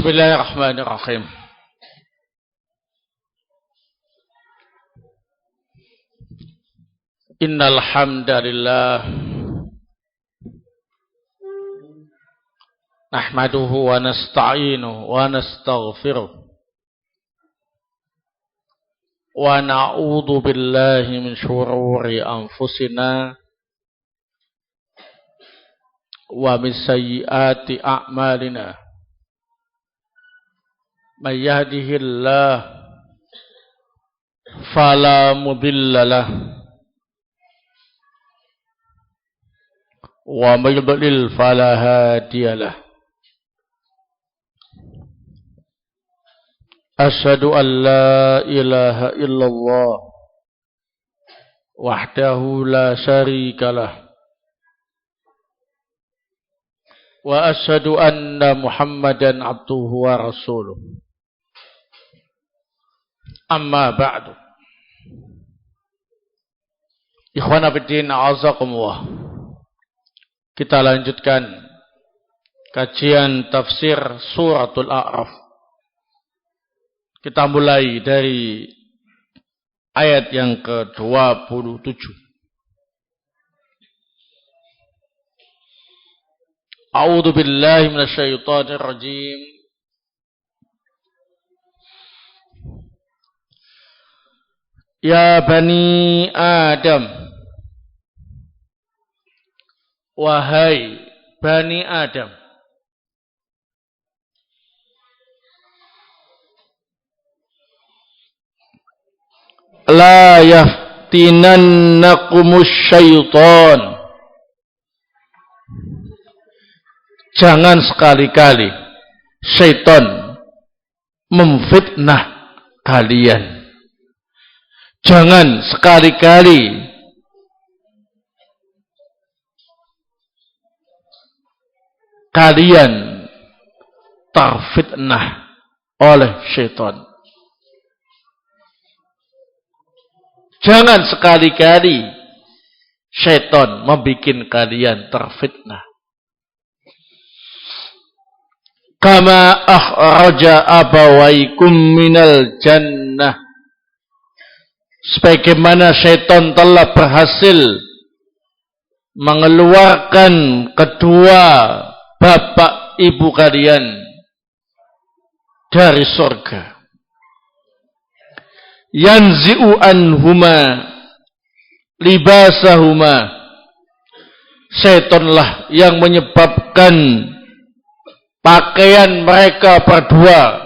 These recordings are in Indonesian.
Bismillahirrahmanirrahim. Innal hamdalillah nahmaduhu wa nasta'inuhu wa nastaghfiruh wa na'udzu billahi min shururi anfusina wa min sayyiati a'malina. Man yahdihillahu fala mudilla lahu wa man yudlil fala hadiya lahu. Asyhadu an la ilaha illallah wahdahu la syarika lah wa asyhadu anna Muhammadan abduhu wa rasuluh. Amma ba'du. Ikhwana fiddin, a'azakumullah. Kita lanjutkan kajian tafsir suratul A'raf. Kita mulai dari ayat yang ke-27. A'udzu billahi minasyaitonir rajim. Ya Bani Adam, wahai Bani Adam, la yaftinannakumus syaitan, jangan sekali-kali syaitan memfitnah kalian. Jangan sekali-kali kalian terfitnah oleh syaitan. Jangan sekali-kali syaitan membuat kalian terfitnah. Kama akhraja abawaikum minal jannah, sebagaimana syaitan telah berhasil mengeluarkan kedua bapak ibu kalian dari surga. Yanzi'u anhuma libasahuma, syaitanlah yang menyebabkan pakaian mereka berdua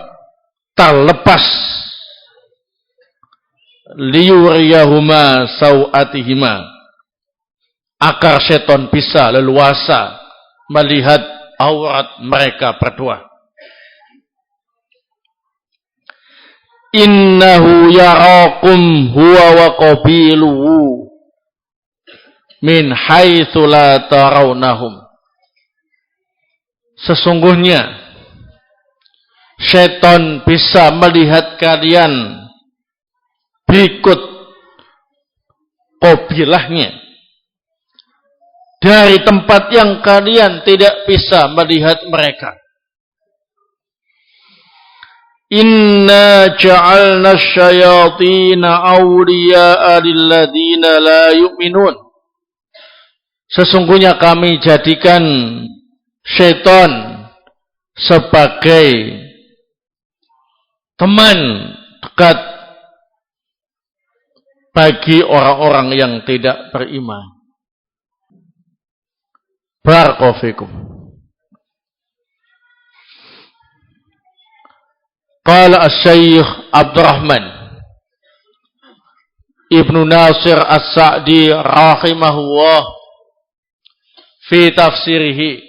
terlepas. Liyuriyahuma sawatihima, agar syaitan bisa leluasa melihat aurat mereka berdua. Innahu yarakum huwa wa qabiluhu min haitsu la tarawnahum. Sesungguhnya syaitan bisa melihat kalian berikut qabilahnya dari tempat yang kalian tidak bisa melihat mereka. Inna ja'alna syayatina awliya'a lilladzina la yu'minun. Sesungguhnya kami jadikan syaitan sebagai teman dekat bagi orang-orang yang tidak beriman. Barakallahu fikum. Qala Asy-Syaikh Abdurrahman Ibnu Nasir As-Sa'di rahimahullah fi tafsirihi,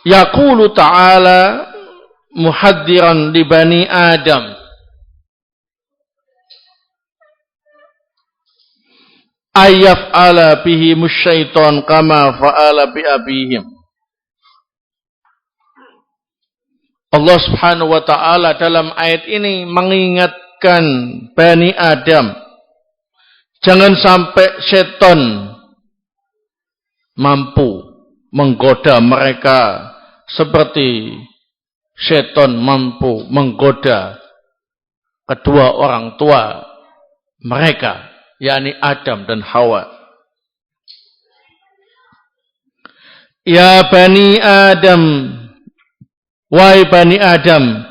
yaqulu ta'ala muhaddiran li bani Adam, ayyaf'ala bihim syaitan kama fa'ala bi abihim. Allah Subhanahu wa taala dalam ayat ini mengingatkan Bani Adam, jangan sampai syaitan mampu menggoda mereka seperti setan mampu menggoda kedua orang tua mereka, yakni Adam dan Hawa. Ya Bani Adam, wahai Bani Adam,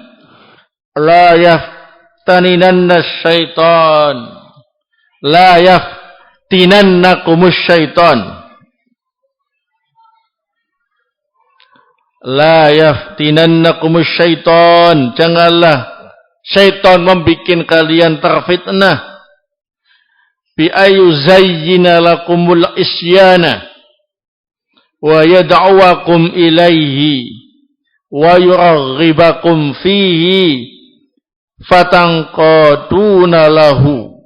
la yaftaninanna syaitan, la yaftinannakumus syaitan, la yaftinannakumus syaitan, janganlah syaitan membikin kalian terfitnah, bi ayu zayyina lakumul isyana wa yad'awakum ilaihi wa yuraghibakum fihi fatanqaduna lahu,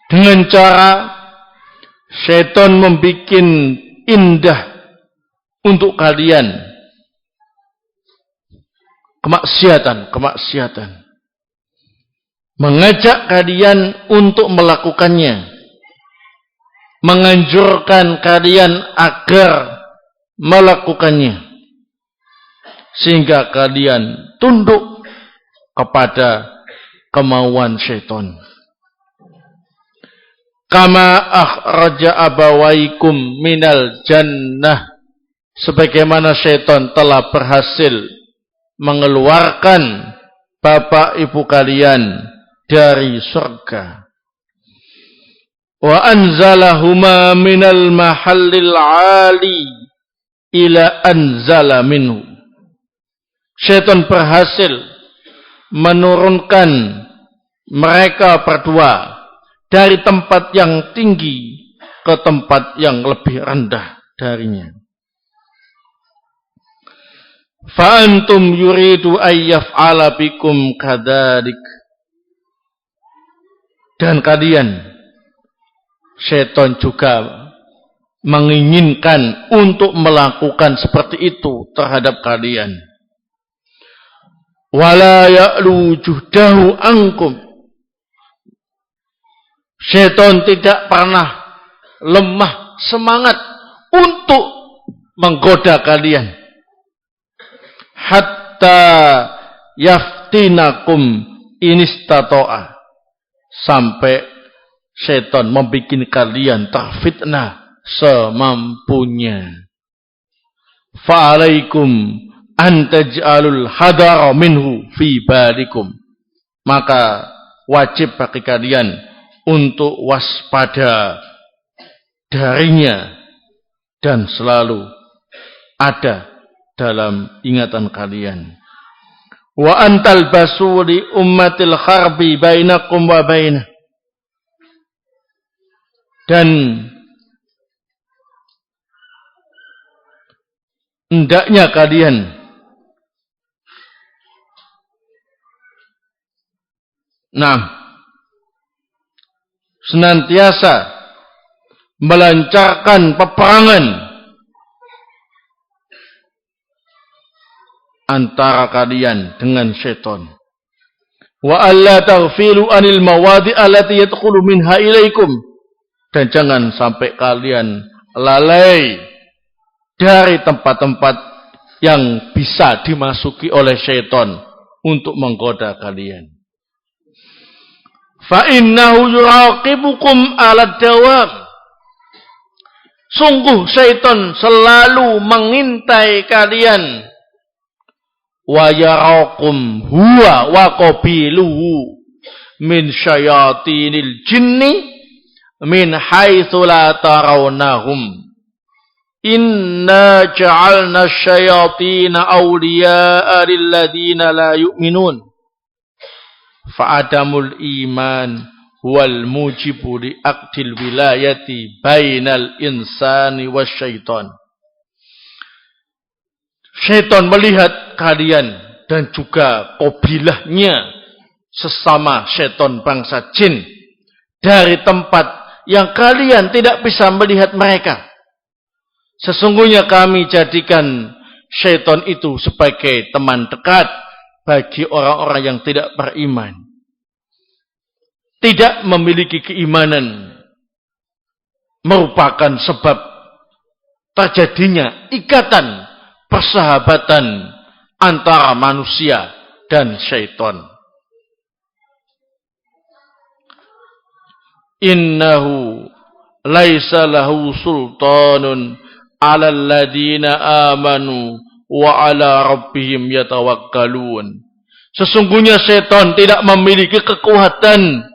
dengan cara syaitan membuat indah untuk kalian kemaksiatan, mengajak kalian untuk melakukannya, menganjurkan kalian agar melakukannya, sehingga kalian tunduk kepada kemauan syaitan. Kama akhraja abawaikum minal jannah, sebagaimana syaitan telah berhasil mengeluarkan bapak ibu kalian dari surga. Wa anzalahuma minal mahallil ali ila anzala minhu. Syaitan berhasil menurunkan mereka berdua dari tempat yang tinggi ke tempat yang lebih rendah darinya. Fa antum yuridu ayyaf'ala bikum kadzalik. Dan kalian, syaitan juga menginginkan untuk melakukan seperti itu terhadap kalian. Wala ya'lu juhdahu ankum. Syaitan tidak pernah lemah semangat untuk menggoda kalian. Hatta yaftinakum inistato'a. Sampai syaitan membuat kalian terfitnah semampunya. Fa'alaikum antaj'alul hadara minhu fi balikum. Maka wajib bagi kalian untuk waspada darinya dan selalu ada dalam ingatan kalian. Wa antal basuli ummatil kharbi bainakum wa bainah. Dan hendaknya kalian senantiasa melancarkan peperangan antara kalian dengan syaitan. Wa alla taghfilu anil mawadi' allati yadkhulu minha ilaikum. Dan jangan sampai kalian lalai dari tempat-tempat yang bisa dimasuki oleh syaitan untuk menggoda kalian. Fa innahu yuraqibukum 'ala dawam. Sungguh syaitan selalu mengintai kalian. Wa yarakum huwa wa qabiluhu min syayatinil jinni min haitsu la tarawnahum. Inna ja'alna syayatina awliya'a lilladina la yu'minun. Fa'adamul iman huwal mujibu li'aqdil wilayati bainal insani wasyaitan. Syaitan melihat kalian dan juga qabilahnya sesama syaitan bangsa jin dari tempat yang kalian tidak bisa melihat mereka. Sesungguhnya kami jadikan syaitan itu sebagai teman dekat bagi orang-orang yang tidak beriman. Tidak memiliki keimanan. merupakan sebab terjadinya ikatan persahabatan antara manusia dan syaitan. Innahu laisa lahu sultanun 'alal ladina amanu wa 'ala rabbihim yatawakkalun. Sesungguhnya syaitan tidak memiliki kekuatan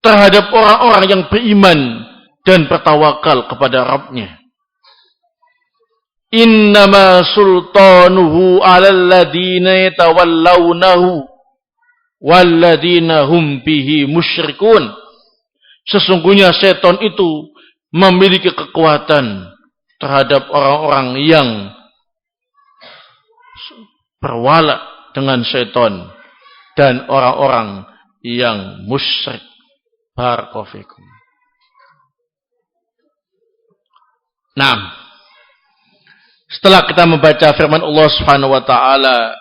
terhadap orang-orang yang beriman dan bertawakal kepada Rabb-Nya. Innama sultanuhu 'alal ladina yatawallawnahu walladzina hum bihi musyrikun. Sesungguhnya setan itu memiliki kekuatan terhadap orang-orang yang berwala dengan setan dan orang-orang yang musyrik. Barakallahu fikum. Nah, setelah kita membaca firman Allah Subhanahu wa taala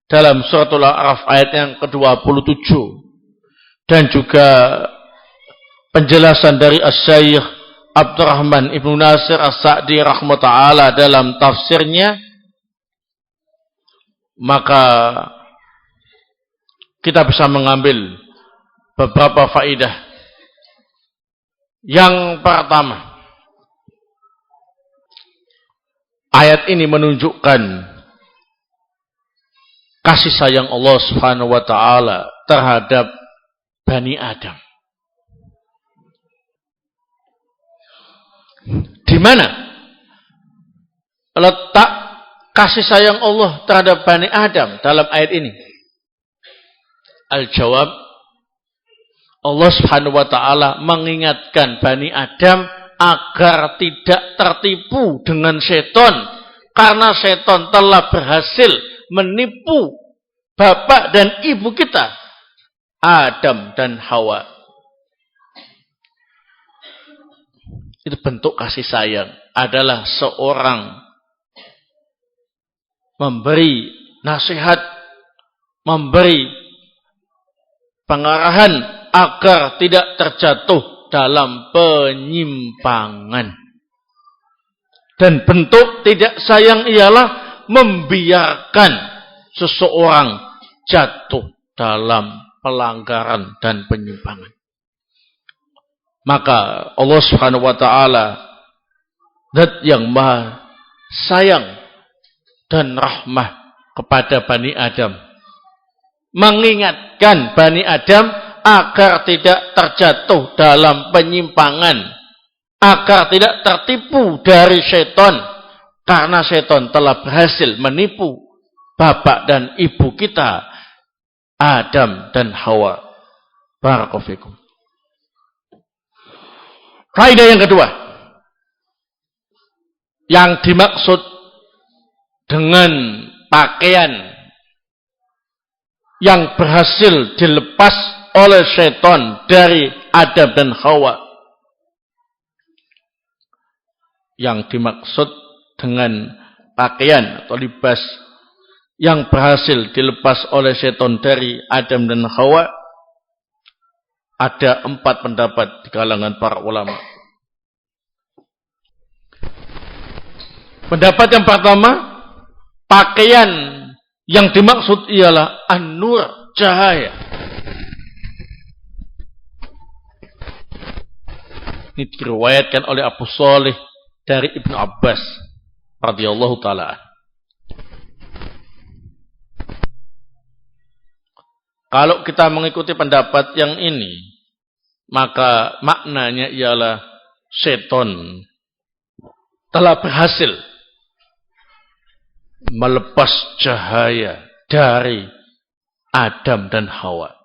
dalam suratul A'raf ayat yang ke-27 dan juga penjelasan dari Asy-Syaikh Abdurrahman Ibnu Nasir As-Sa'di rahimahullah dalam tafsirnya, maka kita bisa mengambil beberapa faedah. Yang pertama, ayat ini menunjukkan kasih sayang Allah Subhanahu wa taala terhadap Bani Adam. Di mana letak kasih sayang Allah terhadap Bani Adam dalam ayat ini? Al-jawab, Allah Subhanahu wa taala mengingatkan Bani Adam agar tidak tertipu dengan setan, karena setan telah berhasil menipu bapak dan ibu kita, Adam dan Hawa. Itu bentuk kasih sayang, adalah seorang memberi nasihat, memberi pengarahan agar tidak terjatuh dalam penyimpangan. Dan bentuk tidak sayang ialah membiarkan seseorang jatuh dalam pelanggaran dan penyimpangan. Maka Allah Subhanahu wa taala, Zat yang maha sayang dan rahmah kepada Bani Adam, mengingatkan Bani Adam agar tidak terjatuh dalam penyimpangan, agar tidak tertipu dari setan, karena setan telah berhasil menipu bapak dan ibu kita, Adam dan Hawa. Barakallahu fikum. Kaidah yang kedua, yang dimaksud dengan pakaian yang berhasil dilepas oleh setan dari Adam dan Hawa, yang dimaksud dengan pakaian atau libas yang berhasil dilepas oleh setan dari Adam dan Hawa, ada 4 pendapat di kalangan para ulama. Pendapat yang pertama, pakaian yang dimaksud ialah an-nur, cahaya. Ini diriwayatkan oleh Abu Shalih dari Ibnu Abbas radhiyallahu taala. Kalau kita mengikuti pendapat yang ini, maka maknanya ialah setan telah berhasil melepas cahaya dari Adam dan Hawa.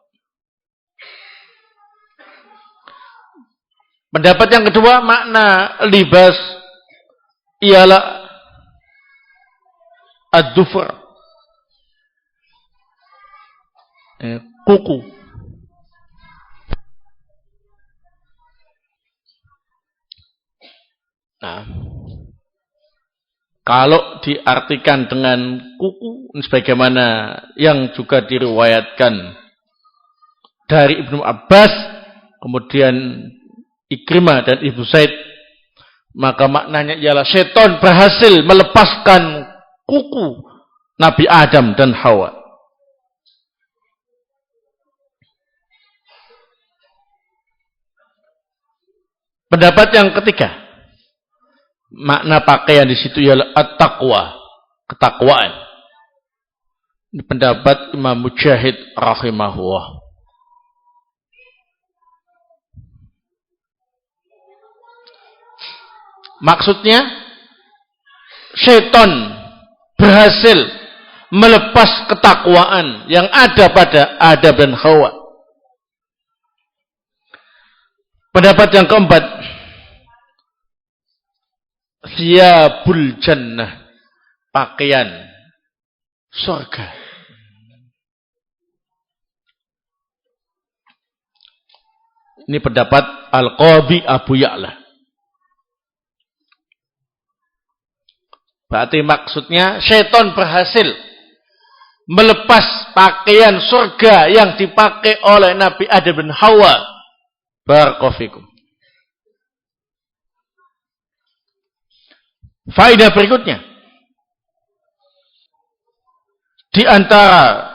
Pendapat yang kedua, makna libas ialah ad-dufr, kuku. Nah, kalau diartikan dengan kuku, sebagaimana yang juga diriwayatkan dari Ibnu Abbas, kemudian Ikrimah dan Ibnu Zaid, maka maknanya ialah setan berhasil melepaskan kuku Nabi Adam dan Hawa. Pendapat yang ketiga, makna pakaian di situ ialah at-taqwa, ketakwaan. Ini pendapat Imam Mujahid rahimahullah. Maksudnya, setan berhasil melepas ketakwaan yang ada pada Adam dan Hawa. Pendapat yang keempat, thiyabul jannah, pakaian surga. Ini pendapat Al-Qadhi Abu Ya'la. Berarti maksudnya setan berhasil melepas pakaian surga yang dipakai oleh Nabi Adam dan Hawa. Barakofikum. Faedah berikutnya, di antara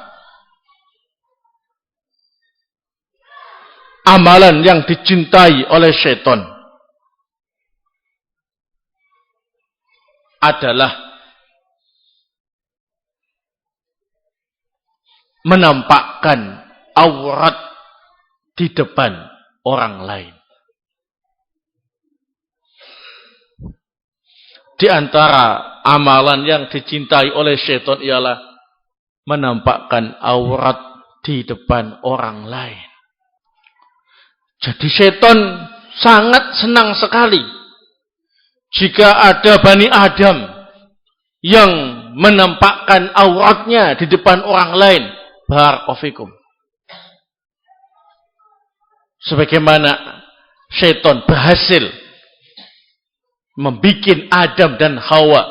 amalan yang dicintai oleh setan adalah menampakkan aurat di depan orang lain. Di antara amalan yang dicintai oleh setan ialah menampakkan aurat di depan orang lain. Jadi setan sangat senang sekali jika ada Bani Adam yang menampakkan auratnya di depan orang lain. Barakofikum. Sebagaimana setan berhasil membuat Adam dan Hawa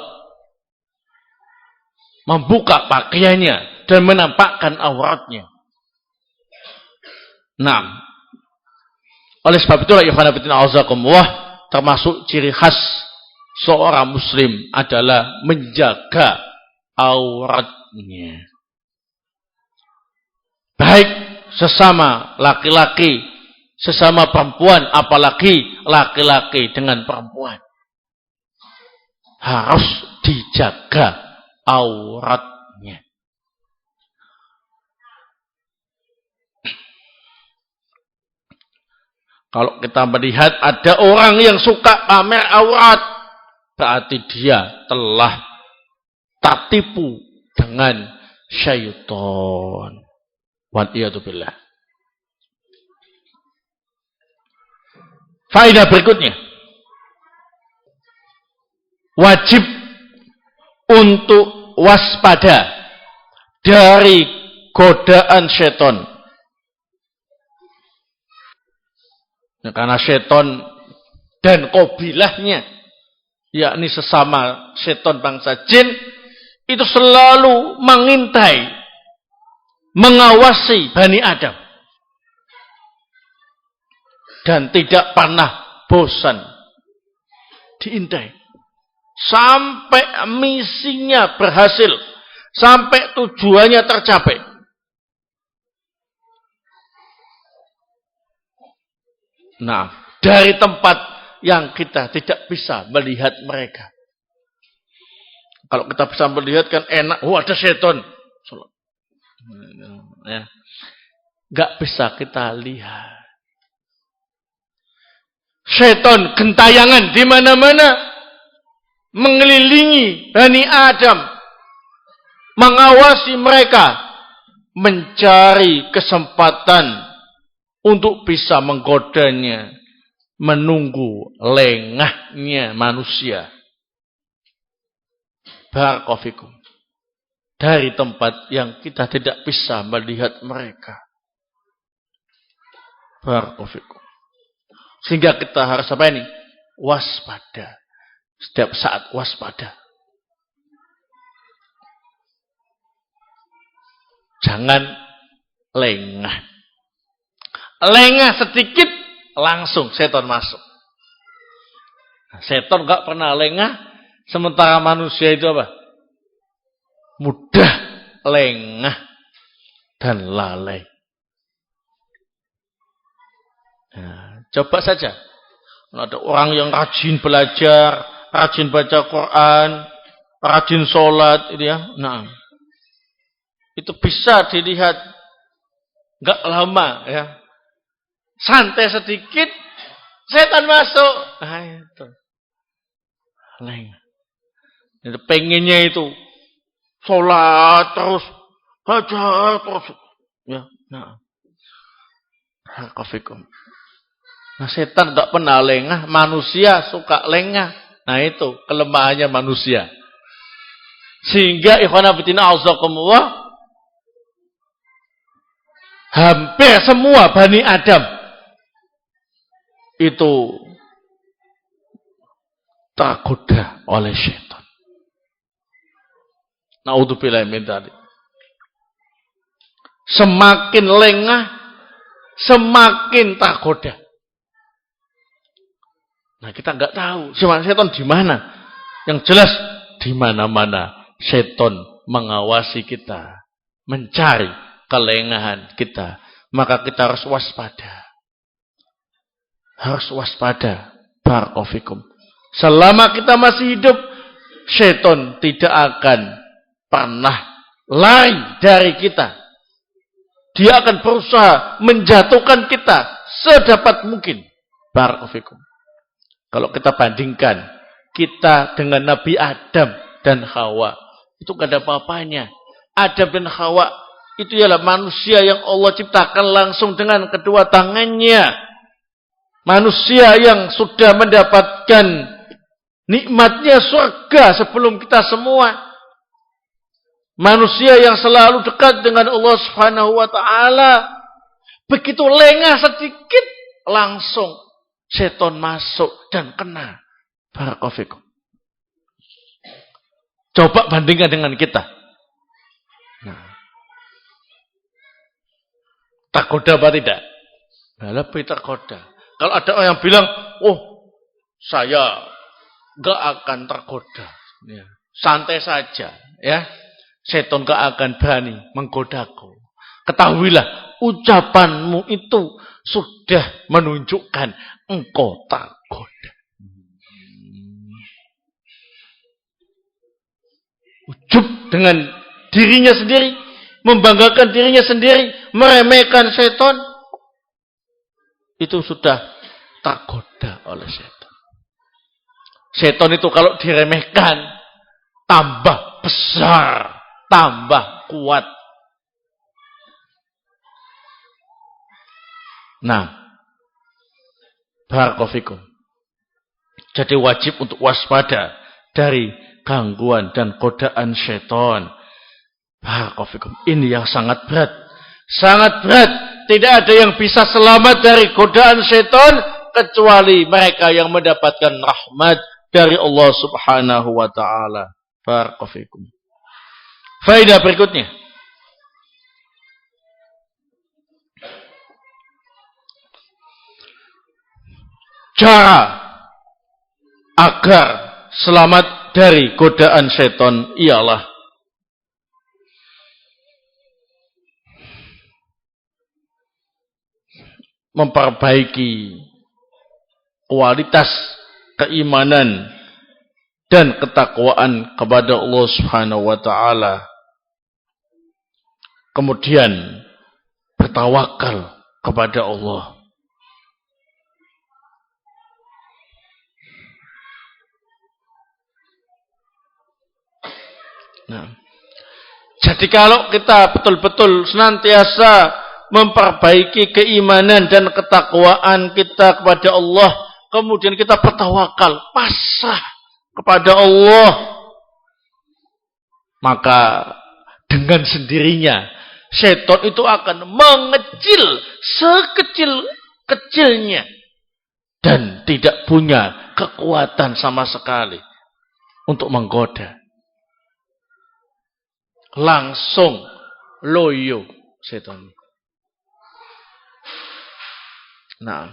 membuka pakaiannya dan menampakkan auratnya. Nah, oleh sebab itulah ikhwan fillah azakumullah, termasuk ciri khas seorang muslim adalah menjaga auratnya. Baik sesama laki-laki, sesama perempuan, apalagi laki-laki dengan perempuan. Harus dijaga auratnya. Kalau kita melihat ada orang yang suka pamer aurat, berarti dia telah tertipu dengan syaitan. Waliyadzubillah. Faedah berikutnya, wajib untuk waspada dari godaan syaitan. Nah, karena syaitan dan qabilahnya, yakni sesama syaitan bangsa jin, itu selalu mengintai, mengawasi Bani Adam. Dan tidak pernah bosan diintai. Sampai misinya berhasil. Sampai tujuannya tercapai. Nah, dari tempat yang kita tidak bisa melihat mereka. Kalau kita bisa melihat kan enak. Oh, ada setan. Ya. Gak bisa kita lihat. Setan gentayangan di mana-mana, mengelilingi Bani Adam, mengawasi mereka, mencari kesempatan untuk bisa menggodanya, menunggu lengahnya manusia. Barakofikum. Dari tempat yang kita tidak bisa melihat mereka. Barakofikum. Sehingga kita harus apa ini? Waspada. Setiap saat waspada. Jangan lengah. Lengah sedikit langsung setan masuk. Nah, setan enggak pernah lengah, sementara manusia itu apa? Mudah lengah dan lalai. Nah, coba saja. Ada orang yang rajin belajar, rajin baca Quran, rajin sholat, itu ya. Nah, itu bisa dilihat enggak lama, ya. Santai sedikit, setan masuk. Nah, itu. Lengah. Itu pengennya itu sholat terus, baca terus, ya. Nah, kafikum. Nah, setan tak pernah lengah, manusia suka lengah. Nah, itu kelemahannya manusia. Sehingga ikhwana fillah azakumullah, hampir semua Bani Adam itu tergoda oleh setan. Naudzubillah min dzalik. Semakin lengah, semakin tergoda. Nah, kita enggak tahu setan di mana. Yang jelas di mana-mana setan mengawasi kita, mencari kelengahan kita. Maka kita harus waspada. Harus waspada. Barakallahu. Selama kita masih hidup, setan tidak akan pernah lari dari kita. Dia akan berusaha menjatuhkan kita sedapat mungkin. Barakallahu. Kalau kita bandingkan kita dengan Nabi Adam dan Hawa, itu gak ada apa-apanya. Adam dan Hawa itu ialah manusia yang Allah ciptakan langsung dengan kedua tangannya. Manusia yang sudah mendapatkan nikmatnya surga sebelum kita semua. Manusia yang selalu dekat dengan Allah Subhanahu wa taala. Begitu lengah sedikit langsung setan masuk dan kena. Barakallahu fikum. Coba bandingkan dengan kita. Nah, tergoda apa tidak? Lebih tergoda. Kalau ada orang yang bilang, oh saya gak akan tergoda. Ya, santai saja. Ya, setan gak akan berani menggodaku. Ketahuilah, ucapanmu itu sudah menunjukkan engkau tergoda. Ujub dengan dirinya sendiri, membanggakan dirinya sendiri, meremehkan setan, itu sudah tergoda oleh setan. Setan itu kalau diremehkan, tambah besar, tambah kuat. Nah, barakallahu fikum. Jadi wajib untuk waspada dari gangguan dan godaan setan. Barakallahu fikum. Ini yang sangat berat. Sangat berat. Tidak ada yang bisa selamat dari godaan setan kecuali mereka yang mendapatkan rahmat dari Allah Subhanahu wa taala. Barakallahu fikum. Faedah berikutnya. Cara agar selamat dari godaan setan ialah memperbaiki kualitas keimanan dan ketakwaan kepada Allah Subhanahu wa taala. Kemudian bertawakal kepada Allah. Nah, jadi kalau kita betul-betul senantiasa memperbaiki keimanan dan ketakwaan kita kepada Allah, kemudian kita bertawakal, pasrah kepada Allah, maka dengan sendirinya setan itu akan mengecil sekecil-kecilnya dan tidak punya kekuatan sama sekali untuk menggoda. Langsung loyo setan. Nah,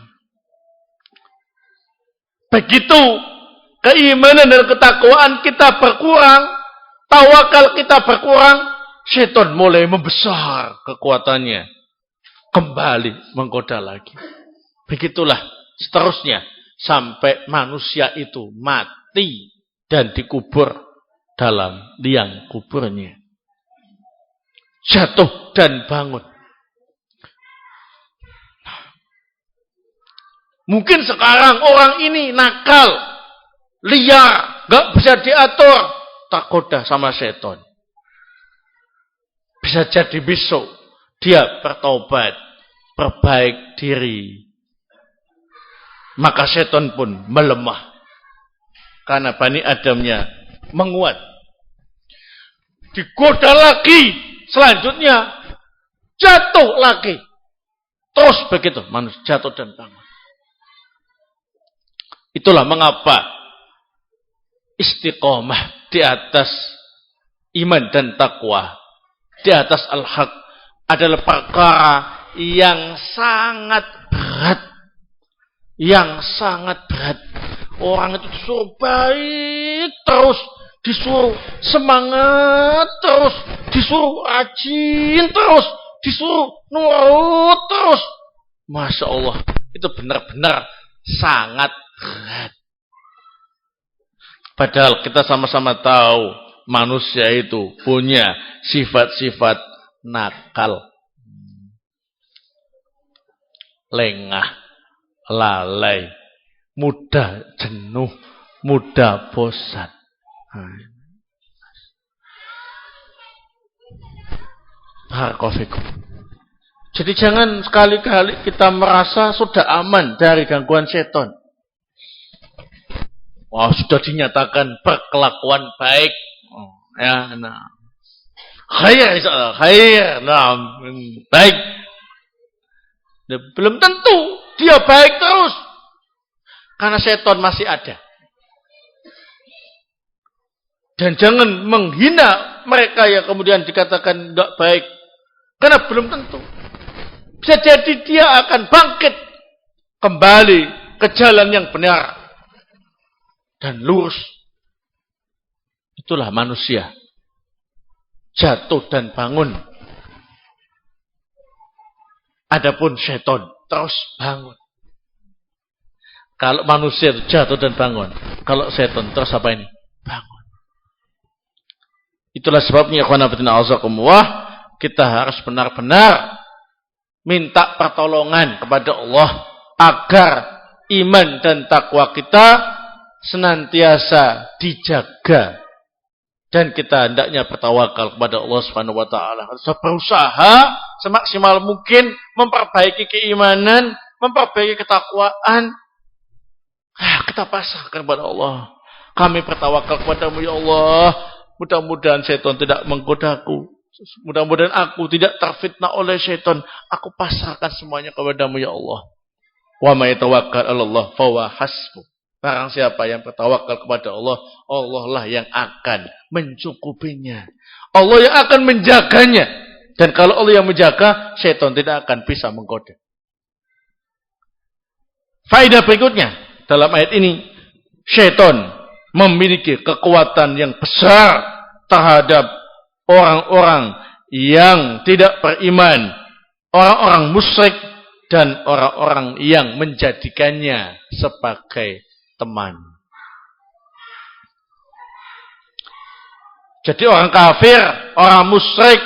Begitu keimanan dan ketakwaan kita berkurang, tawakal kita berkurang, setan mulai membesar kekuatannya. Kembali menggoda lagi. Begitulah seterusnya. Sampai manusia itu mati dan dikubur dalam liang kuburnya. Jatuh dan bangun. Mungkin sekarang orang ini nakal, liar, gak bisa diatur, tergoda sama setan. Bisa jadi besok dia bertobat, perbaik diri. Maka setan pun melemah. Karena Bani Adamnya menguat. Digoda lagi, selanjutnya jatuh lagi. Terus begitu, manusia jatuh dan bangun. Itulah mengapa istiqomah di atas iman dan takwa, di atas al-haq adalah perkara yang sangat berat. Yang sangat berat. Orang itu disuruh baik terus, disuruh semangat terus, disuruh rajin terus, disuruh nurut terus. Masya Allah, itu benar-benar sangat berat. Padahal kita sama-sama tahu manusia itu punya sifat-sifat nakal, lengah, lalai, mudah jenuh, mudah bosan. Barakallahu. Jadi jangan sekali-kali kita merasa sudah aman dari gangguan setan. Wah, sudah dinyatakan berkelakuan baik. Ya, nah. Khair, insyaallah, khair. Nah, baik. Belum tentu dia baik terus. Karena setan masih ada. Dan jangan menghina mereka yang kemudian dikatakan tidak baik. Karena belum tentu. Bisa jadi dia akan bangkit kembali ke jalan yang benar dan lurus. Itulah manusia. Jatuh dan bangun. Adapun setan terus bangun. Kalau manusia itu jatuh dan bangun, kalau setan terus apa ini? Bangun. Itulah sebabnya kita harus benar-benar minta pertolongan kepada Allah agar iman dan takwa kita senantiasa dijaga dan kita hendaknya bertawakal kepada Allah Subhanahu wa taala. Harus berusaha semaksimal mungkin memperbaiki keimanan, memperbaiki ketakwaan. Kita pasrahkan kepada Allah. Kami bertawakal kepadamu ya Allah. Mudah-mudahan setan tidak menggodaku. Mudah-mudahan aku tidak terfitnah oleh setan. Aku pasrahkan semuanya kepadamu ya Allah. Wa may tawakkal 'alallah fa huwa hasbuh. Barang siapa yang bertawakal kepada Allah, Allah lah yang akan mencukupinya. Allah yang akan menjaganya. Dan kalau Allah yang menjaga, setan tidak akan bisa menggoda. Faedah berikutnya. Dalam ayat ini, syaitan memiliki kekuatan yang besar terhadap orang-orang yang tidak beriman, orang-orang musyrik, dan orang-orang yang menjadikannya sebagai teman. Jadi orang kafir, orang musyrik,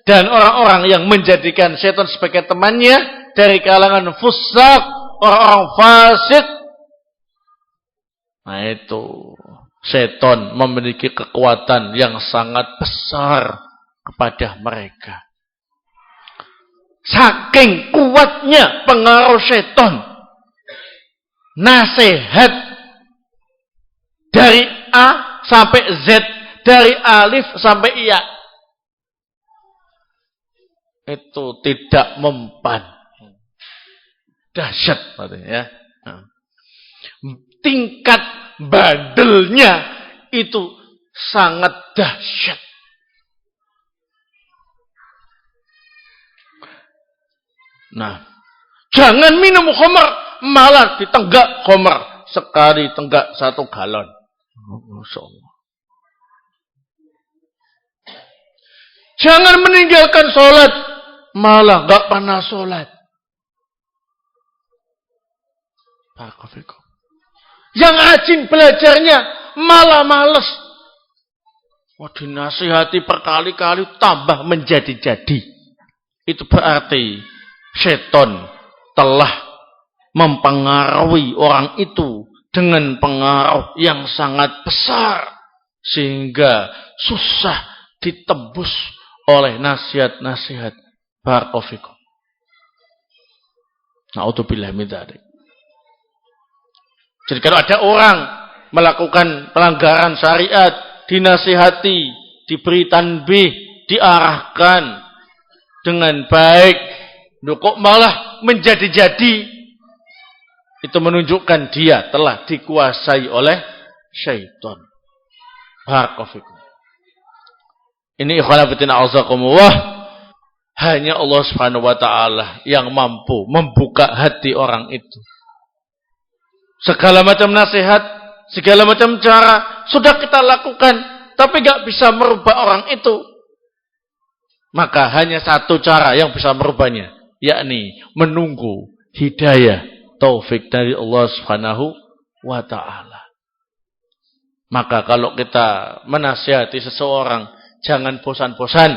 dan orang-orang yang menjadikan syaitan sebagai temannya dari kalangan fusaq, orang-orang fasik. Nah itu, setan memiliki kekuatan yang sangat besar kepada mereka. Saking kuatnya pengaruh setan, nasihat dari A sampai Z, dari alif sampai iya, itu tidak mempan. Dahsyat katanya ya. Tingkat bandelnya itu sangat dahsyat. Nah, jangan minum khamar, malah ditenggak khamar. sekali tenggak 1 galon. Masya Allah. Jangan meninggalkan sholat, malah gak pernah sholat. Yang rajin belajarnya malah males. Wah, dinasihati berkali-kali tambah menjadi-jadi. Itu berarti setan telah mempengaruhi orang itu dengan pengaruh yang sangat besar. Sehingga susah ditembus oleh nasihat-nasihat. Barakallahu fikum. Na'udzubillah min dzalik. Jadi kalau ada orang melakukan pelanggaran syariat, dinasihati, diberi tanbih, diarahkan dengan baik, kok malah menjadi-jadi, itu menunjukkan dia telah dikuasai oleh syaitan. Barakallahu fikum. Ini ikhwan fillah azakumullah, hanya Allah Subhanahu wa taala yang mampu membuka hati orang itu. Segala macam nasihat, segala macam cara sudah kita lakukan, tapi gak bisa merubah orang itu. Maka hanya satu cara yang bisa merubahnya, yakni menunggu hidayah taufik dari Allah Subhanahu wa taala. Maka kalau kita menasihati seseorang, jangan bosan-bosan,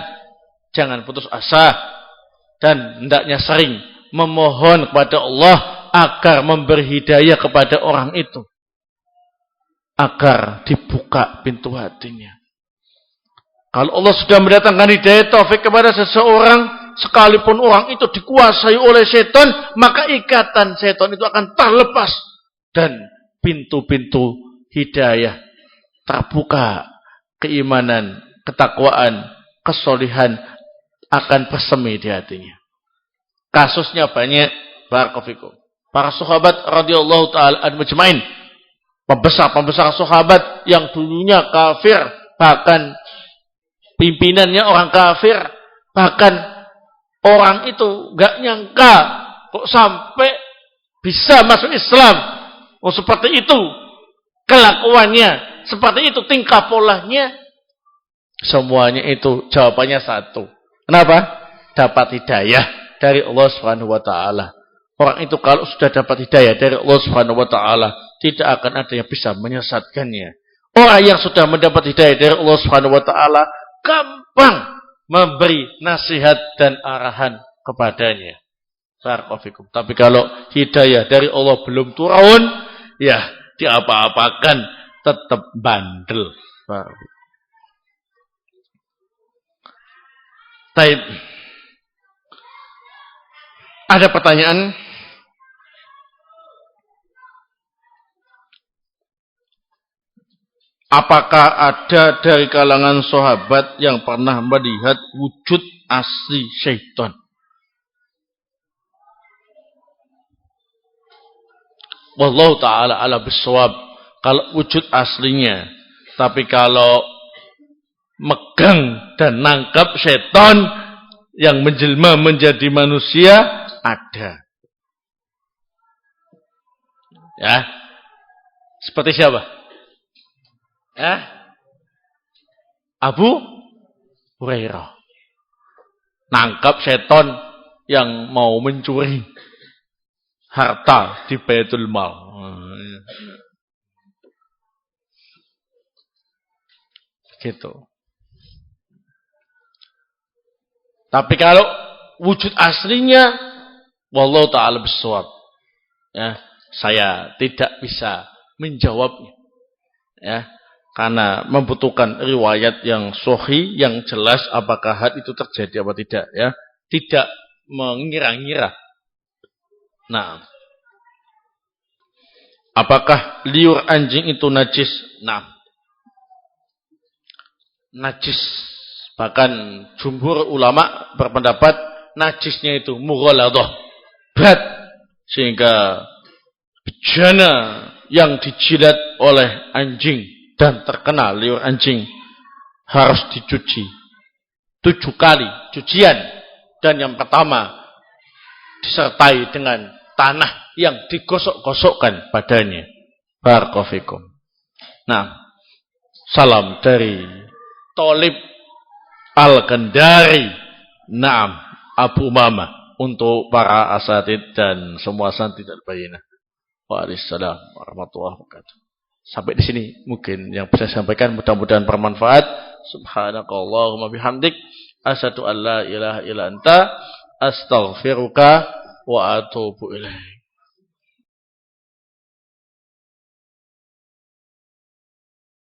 jangan putus asa, dan hendaknya sering memohon kepada Allah agar memberi hidayah kepada orang itu, agar dibuka pintu hatinya. Kalau Allah sudah mendatangkan hidayah taufik kepada seseorang, sekalipun orang itu dikuasai oleh setan, maka ikatan setan itu akan terlepas dan pintu-pintu hidayah terbuka. Keimanan, ketakwaan, kesolihan akan bersemi di hatinya. Kasusnya banyak. Barakallahu fikum. Para sahabat radhiyallahu taala ajmain, pembesar-pembesar sahabat yang dulunya kafir, bahkan pimpinannya orang kafir, bahkan orang itu gak nyangka kok sampai bisa masuk Islam. Oh, seperti itu kelakuannya, seperti itu tingkah polanya. Semuanya itu jawabannya satu. Kenapa? Dapat hidayah dari Allah Subhanahu wa taala. Orang itu kalau sudah dapat hidayah dari Allah Subhanahu wa taala, tidak akan ada yang bisa menyesatkannya. Orang yang sudah mendapat hidayah dari Allah Subhanahu wa taala gampang memberi nasihat dan arahan kepadanya. Barakallahu fikum. Tapi kalau hidayah dari Allah belum turun, ya diapa-apakan tetap bandel. Baik. Ada pertanyaan? Apakah ada dari kalangan sahabat yang pernah melihat wujud asli syaitan? Wallahu ta'ala ala bisawab. Kalau wujud aslinya. Tapi kalau megang dan nangkap syaitan yang menjelma menjadi manusia, ada. Ya. Seperti siapa? Abu Hurairah. Nangkap setan yang mau mencuri harta di Baitul Mal. Gitu. Tapi kalau wujud aslinya, wallahu ta'ala bisawab. Ya, saya tidak bisa menjawabnya. Ya, karena membutuhkan riwayat yang sahih, yang jelas apakah hal itu terjadi apa tidak, ya. Tidak mengira-ngira. Nah, apakah liur anjing itu najis? Nah, najis. Bahkan jumhur ulama berpendapat najisnya itu mughaladah, berat, sehingga bejana yang dijilat oleh anjing dan terkena liur anjing harus dicuci 7 kali cucian, dan yang pertama disertai dengan tanah yang digosok-gosokkan badannya. Barakallahu fikum. Nah, salam dari Thalib Al-Kendari. Naam, Abu Umamah untuk para asatid dan semua santri al-bayinah. Waalaikumsalam warahmatullahi wabarakatuh. Sampai di sini mungkin yang bisa saya sampaikan, mudah-mudahan bermanfaat. Subhanakallahumma bihamdik asyhadu an la ilaha illa anta astaghfiruka wa atubu ilaik.